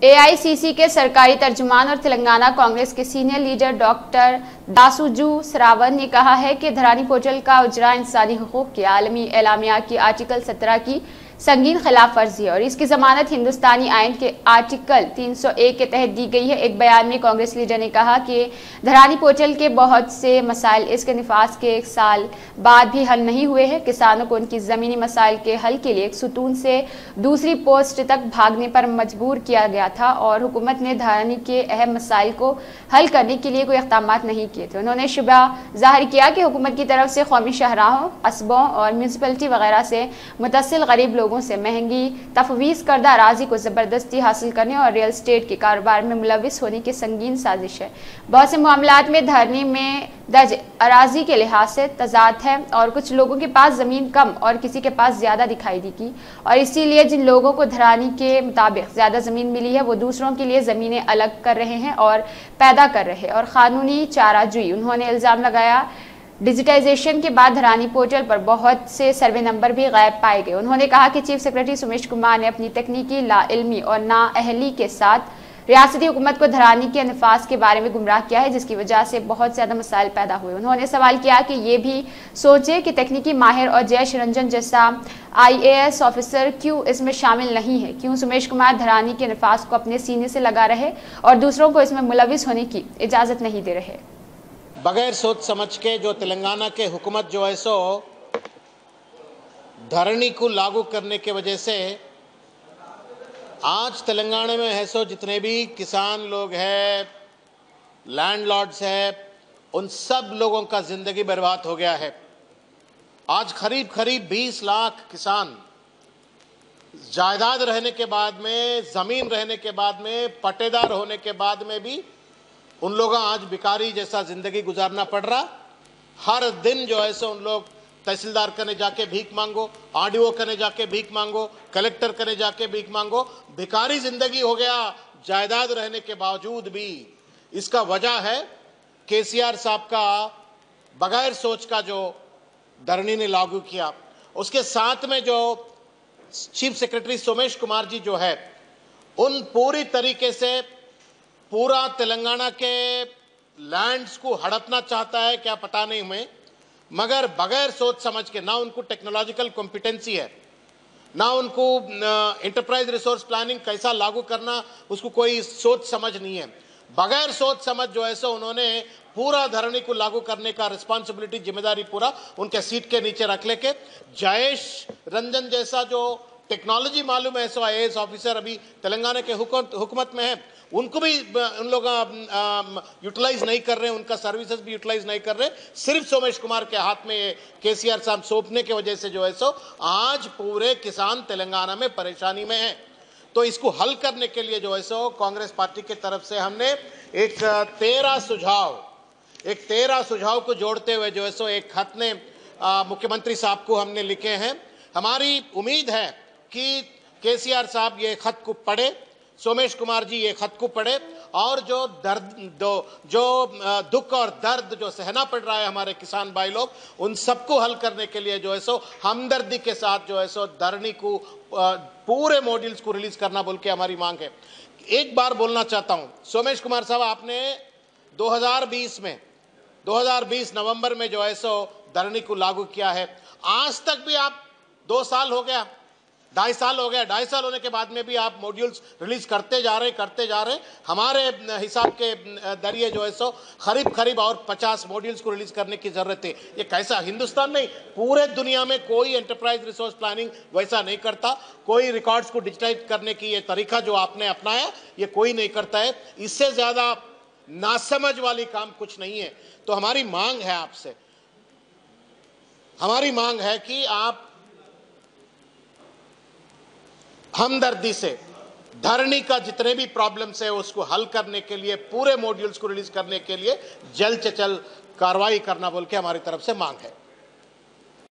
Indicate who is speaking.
Speaker 1: AICC के सरकारी तर्जुमान और तेलंगाना कांग्रेस के सीनियर लीडर डॉक्टर दासुजू श्रावण ने कहा है कि धरानी पोर्टल का उजरा इंसानी हुकूक के आलमी एलामिया की आर्टिकल 17 की संगीन खिलाफ वर्जी है और इसकी जमानत हिंदुस्तानी आइन के आर्टिकल 301 के तहत दी गई है। एक बयान में कांग्रेस लीडर ने कहा कि धरानी पोर्टल के बहुत से मसाइल इसके निफाज के 1 साल बाद भी हल नहीं हुए हैं। किसानों को उनकी ज़मीनी मसाइल के हल के लिए एक सुतून से दूसरी पोस्ट तक भागने पर मजबूर किया गया था और हुकूमत ने धरानी के अहम मसाइल को हल करने के लिए कोई इक़दाम नहीं किए थे। उन्होंने शुबा जाहिर किया कि हुकूमत की तरफ से कौमी शाहराहों, कस्बों और म्यूनसिपलिटी वगैरह से मुतसिल गरीब लोगों से महंगी तफवीज़ करदा अराजी को ज़बरदस्ती हासिल करने और रियल स्टेट के कारोबार में मुलविस होने की संगीन साजिश है। बहुत से मामलात में धरनी में दर्ज अराजी के लिहाज से तजाद है और कुछ लोगों के पास ज़मीन कम और किसी के पास ज़्यादा दिखाई देगी और इसीलिए जिन लोगों को धरानी के मुताबिक ज़्यादा ज़मीन मिली है वो दूसरों के लिए ज़मीनें अलग कर रहे हैं और पैदा कर रहे हैं और क़ानूनी चाराजोई। उन्होंने इल्ज़ाम लगाया डिजिटाइजेशन के बाद धरानी पोर्टल पर बहुत से सर्वे नंबर भी गायब पाए गए। उन्होंने कहा कि चीफ सेक्रेटरी सुमेश कुमार ने अपनी तकनीकी लाइल्मी और नाअहली के साथ रियासती हुकूमत को धरानी के नफाज के बारे में गुमराह किया है, जिसकी वजह से बहुत ज़्यादा मसाइल पैदा हुए। उन्होंने सवाल किया कि ये भी सोचे कि तकनीकी माहिर और जयेश रंजन जैसा IAS ऑफिसर क्यों इसमें शामिल नहीं है, क्यों सुमेश कुमार धरानी के नफाज को अपने सीने से लगा रहे और दूसरों को इसमें मुलविस होने की इजाज़त नहीं दे रहे।
Speaker 2: बगैर सोच समझ के जो तेलंगाना के हुकूमत जो है सो धरनी को लागू करने के वजह से आज तेलंगाना में है सो जितने भी किसान लोग हैं, लैंडलॉर्ड्स हैं, उन सब लोगों का ज़िंदगी बर्बाद हो गया है। आज करीब 20 लाख किसान जायदाद रहने के बाद में, ज़मीन रहने के बाद में, पट्टेदार होने के बाद में भी उन लोगों आज भिखारी जैसा ज़िंदगी गुजारना पड़ रहा। हर दिन जो है सो उन लोग तहसीलदार कने जाके भीख मांगो, RDO कने जाके भीख मांगो, कलेक्टर कने जाके भीख मांगो, भिखारी ज़िंदगी हो गया जायदाद रहने के बावजूद भी। इसका वजह है KCR साहब का बगैर सोच का जो धरनी ने लागू किया। उसके साथ में जो चीफ सेक्रेटरी सोमेश कुमार जी जो है उन पूरी तरीके से पूरा तेलंगाना के लैंड्स को हड़पना चाहता है, क्या पता नहीं हमें, मगर बगैर सोच समझ के। ना उनको टेक्नोलॉजिकल कॉम्पिटेंसी है, ना उनको एंटरप्राइज रिसोर्स प्लानिंग कैसा लागू करना उसको कोई सोच समझ नहीं है। बगैर सोच समझ जो है सो उन्होंने पूरा धरनी को लागू करने का रिस्पॉन्सिबिलिटी, जिम्मेदारी पूरा उनके सीट के नीचे रख लेके जयेश रंजन जैसा जो टेक्नोलॉजी मालूम है सो IAS ऑफिसर अभी तेलंगाना के हुकूमत में है, उनको भी उन लोग यूटिलाइज नहीं कर रहे हैं, उनका सर्विसेज भी यूटिलाइज नहीं कर रहे। सिर्फ सोमेश कुमार के हाथ में KCR साहब सौंपने की वजह से जो है सो आज पूरे किसान तेलंगाना में परेशानी में है। तो इसको हल करने के लिए जो है सो कांग्रेस पार्टी की तरफ से हमने एक 13 सुझाव को जोड़ते हुए जो है सो एक खत ने मुख्यमंत्री साहब को हमने लिखे हैं। हमारी उम्मीद है कि KCR साहब ये खत को पढ़े, सोमेश कुमार जी ये खत को पढ़े और जो दुख और दर्द जो सहना पड़ रहा है हमारे किसान भाई लोग, उन सबको हल करने के लिए जो है सो हमदर्दी के साथ जो है सो धरनी को पूरे मॉड्यूल्स को रिलीज करना बोल के हमारी मांग है। एक बार बोलना चाहता हूं, सोमेश कुमार साहब आपने 2020 नवंबर में जो है सो धरनी को लागू किया है। आज तक भी आप 2 साल हो गया, 2.5 साल हो गया, 2.5 साल होने के बाद में भी आप मॉड्यूल्स रिलीज करते जा रहे। हमारे हिसाब के दरिए जो है सो करीब और 50 मॉड्यूल्स को रिलीज करने की जरूरत है। ये कैसा, हिंदुस्तान नहीं पूरे दुनिया में कोई एंटरप्राइज रिसोर्स प्लानिंग वैसा नहीं करता। कोई रिकॉर्ड्स को डिजिटाइज करने की ये तरीका जो आपने अपनाया ये कोई नहीं करता है। इससे ज्यादा नासमझ वाली काम कुछ नहीं है। तो हमारी मांग है आपसे, हमारी मांग है कि आप हमदर्दी से धरनी का जितने भी प्रॉब्लम्स है उसको हल करने के लिए, पूरे मॉड्यूल्स को रिलीज करने के लिए जल्द से जल्द कार्रवाई करना बोल के हमारी तरफ से मांग है।